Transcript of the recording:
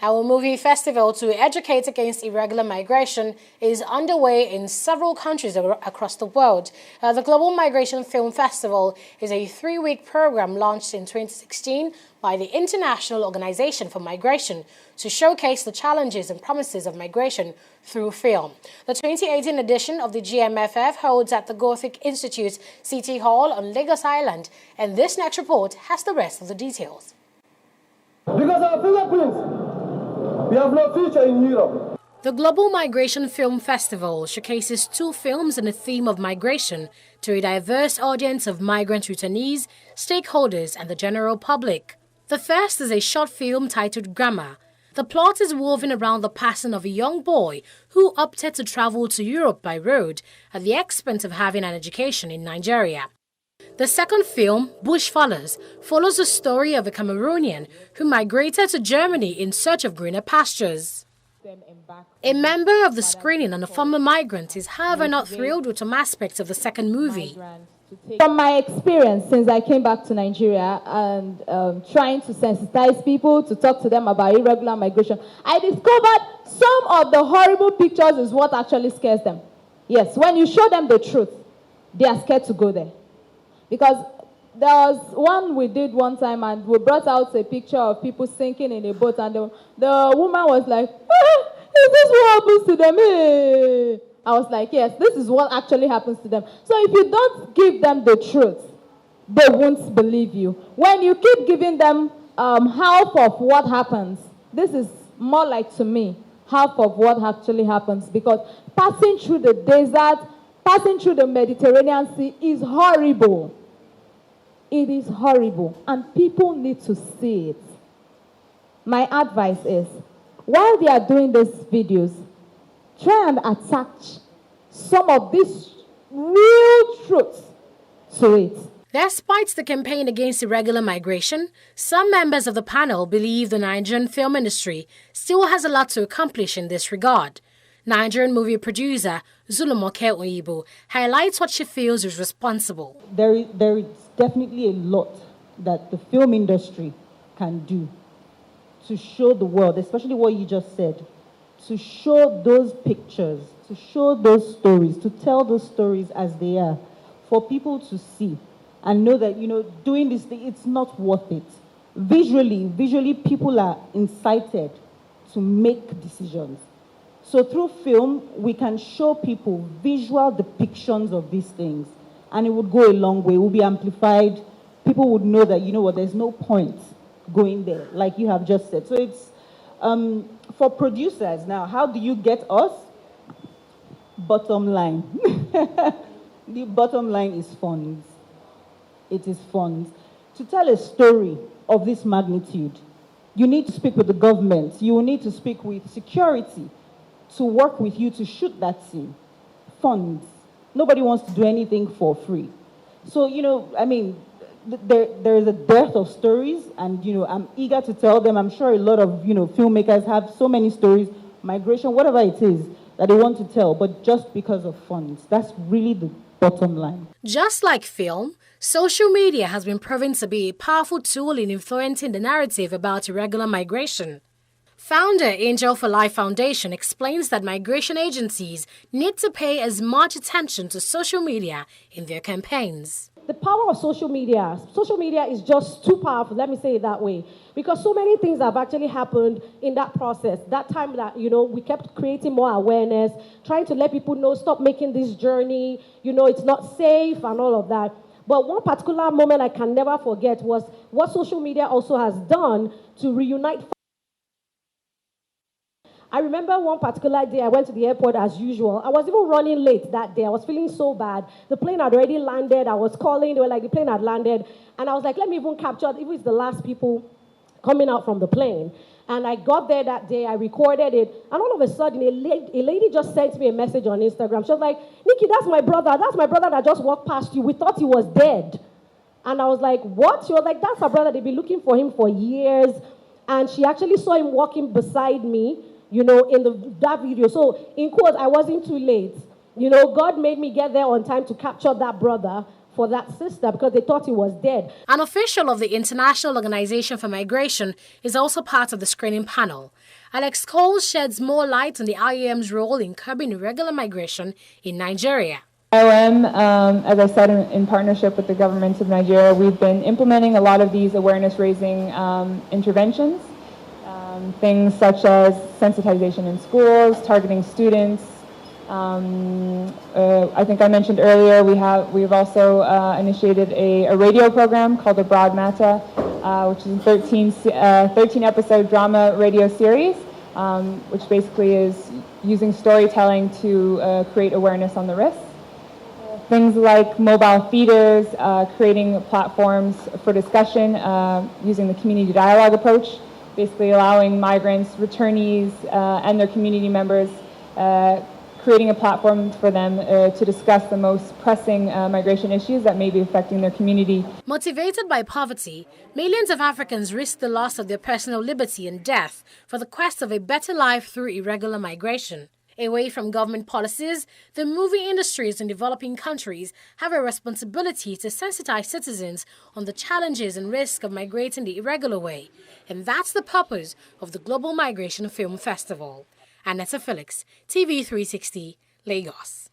Our movie festival to educate against irregular migration is underway in several countries across the world. The Global Migration Film Festival is a 3-week program launched in 2016 by the International Organization for Migration to showcase the challenges and promises of migration through film. The 2018 edition of the GMFF holds at the Gothic Institute City Hall on Lagos Island, and this next report has the rest of the details. Because our fingerprints, we have no future in Europe. The Global Migration Film Festival showcases 2 films in the theme of migration to a diverse audience of migrant returnees, stakeholders, and the general public. The first is a short film titled Grammar. The plot is woven around the passing of a young boy who opted to travel to Europe by road at the expense of having an education in Nigeria. The second film, Bushfallers, follows the story of a Cameroonian who migrated to Germany in search of greener pastures. A member of the screening and a former migrant is however not thrilled with some aspects of the second movie. From my experience since I came back to Nigeria and trying to sensitize people to talk to them about irregular migration, I discovered some of the horrible pictures is what actually scares them. Yes, when you show them the truth, they are scared to go there. Because there was one we did one time and we brought out a picture of people sinking in a boat and the woman was like, is this what happens to them? I was like, yes, this is what actually happens to them. So if you don't give them the truth, they won't believe you. When you keep giving them half of what happens, this is more like, to me, half of what actually happens, because passing through the desert, passing through the Mediterranean Sea is horrible. It is horrible, and people need to see it. My advice is, while they are doing these videos, try and attach some of these real truths to it. Despite the campaign against irregular migration, some members of the panel believe the Nigerian film industry still has a lot to accomplish in this regard. Nigerian movie producer Zulumoke Oyibo highlights what she feels is responsible. There is definitely a lot that the film industry can do to show the world, especially what you just said, to show those pictures, to show those stories, to tell those stories as they are, for people to see and know that, doing this thing, it's not worth it. Visually, people are incited to make decisions. So through film, we can show people visual depictions of these things, and it would go a long way. It would be amplified. People would know that, there's no point going there, like you have just said. So it's, for producers now, how do you get us? Bottom line. The bottom line is funds. It is funds. To tell a story of this magnitude, you need to speak with the government. You will need to speak with security to work with you to shoot that scene. Funds. Nobody wants to do anything for free. So, there is a dearth of stories, and, I'm eager to tell them. I'm sure a lot of, filmmakers have so many stories, migration, whatever it is, that they want to tell, but just because of funds. That's really the bottom line. Just like film, social media has been proven to be a powerful tool in influencing the narrative about irregular migration. Founder Angel for Life Foundation explains that migration agencies need to pay as much attention to social media in their campaigns. The power of social media is just too powerful, let me say it that way, because so many things have actually happened in that process. That time that, we kept creating more awareness, trying to let people know, stop making this journey, it's not safe and all of that. But one particular moment I can never forget was what social media also has done to reunite. I remember one particular day I went to the airport as usual. I was even running late that day. I was feeling so bad. The plane had already landed. I was calling. They were like, the plane had landed. And I was like, let me even capture, even it's the last people coming out from the plane. And I got there that day. I recorded it. And all of a sudden, a lady just sent me a message on Instagram. She was like, Nikki, that's my brother. That's my brother that just walked past you. We thought he was dead. And I was like, what? She was like, that's her brother. They've been looking for him for years. And she actually saw him walking beside me, in that video. So, in quotes, I wasn't too late. God made me get there on time to capture that brother for that sister because they thought he was dead. An official of the International Organization for Migration is also part of the screening panel. Alex Cole sheds more light on the IOM's role in curbing irregular migration in Nigeria. IOM, as I said, in partnership with the government of Nigeria, we've been implementing a lot of these awareness-raising interventions, things such as sensitization in schools, targeting students. I think I mentioned earlier we've also initiated a radio program called the Broad Mata, which is a 13-episode drama radio series, which basically is using storytelling to create awareness on the risks. Things like mobile feeders, creating platforms for discussion using the community dialogue approach, basically allowing migrants, returnees, and their community members, creating a platform for them to discuss the most pressing migration issues that may be affecting their community. Motivated by poverty, millions of Africans risk the loss of their personal liberty and death for the quest of a better life through irregular migration. Away from government policies, the movie industries in developing countries have a responsibility to sensitize citizens on the challenges and risks of migrating the irregular way. And that's the purpose of the Global Migration Film Festival. Annetta Felix, TV360, Lagos.